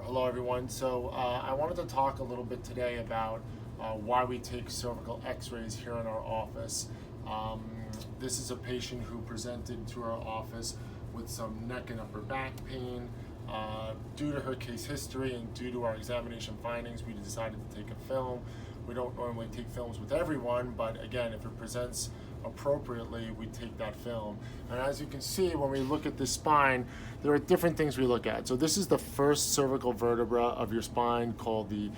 Hello everyone. I wanted to talk a little bit today about why we take cervical x-rays here in our office. This is a patient who presented to our office with some neck and upper back pain. Due to her case history and due to our examination findings, we decided to take a film. We don't normally take films with everyone, but again, if it presents appropriately, we take that film. And as you can see, when we look at the spine, there are different things we look at. So this is the first cervical vertebra of your spine, called the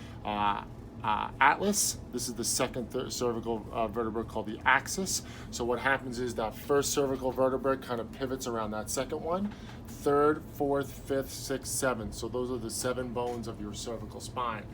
atlas. This is the second cervical vertebra, called the axis. So what happens is that first cervical vertebra kind of pivots around that second one. Third, fourth, fifth, sixth, seventh. So those are the 7 bones of your cervical spine.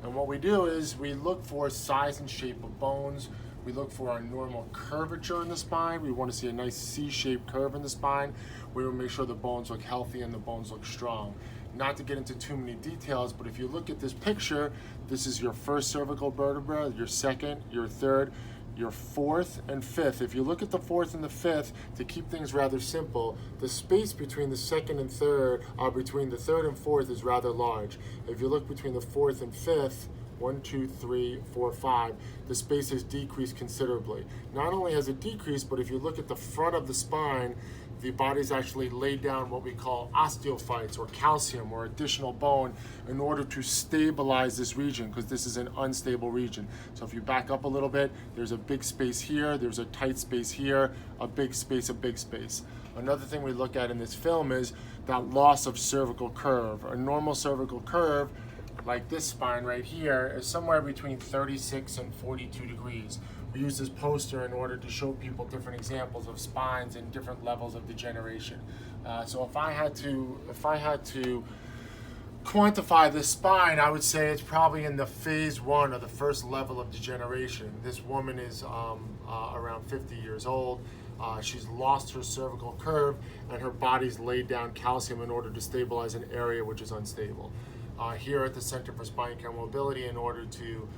And what we do is we look for size and shape of bones. We look for our normal curvature in the spine. We want to see a nice C-shaped curve in the spine. We want to make sure the bones look healthy and the bones look strong. Not to get into too many details, but if you look at this picture, this is your first cervical vertebra, your second, your third, your fourth and fifth. If you look at the fourth and the fifth, to keep things rather simple, the space between the second and third, between the third and fourth is rather large. If you look between the fourth and fifth, 1, 2, 3, 4, 5, the space has decreased considerably. Not only has it decreased, but if you look at the front of the spine, the body's actually laid down what we call osteophytes or calcium or additional bone in order to stabilize this region, because this is an unstable region. So if you back up a little bit, there's a big space here, there's a tight space here, a big space, a big space. Another thing we look at in this film is that loss of cervical curve. A normal cervical curve, like this spine right here, is somewhere between 36 and 42 degrees. We use this poster in order to show people different examples of spines and different levels of degeneration. So if I had to quantify this spine, I would say it's probably in the phase 1 of the first level of degeneration. This woman is around 50 years old. She's lost her cervical curve and her body's laid down calcium in order to stabilize an area which is unstable. Here at the Center for Spine Care Mobility, in order to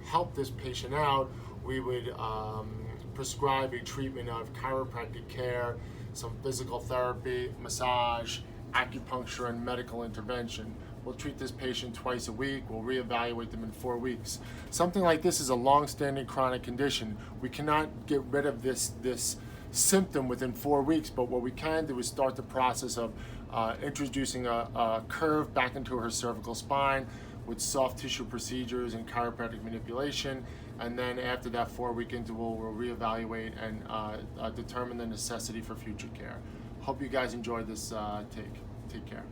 help this patient out, we would prescribe a treatment of chiropractic care, some physical therapy, massage, acupuncture, and medical intervention. We'll treat this patient twice a week. We'll reevaluate them in 4 weeks. Something like this is a long-standing chronic condition. We cannot get rid of this symptom within 4 weeks, but what we can do is start the process of introducing a curve back into her cervical spine with soft tissue procedures and chiropractic manipulation, and then after that 4-week interval, we'll reevaluate and determine the necessity for future care. Hope you guys enjoyed this take. Take care.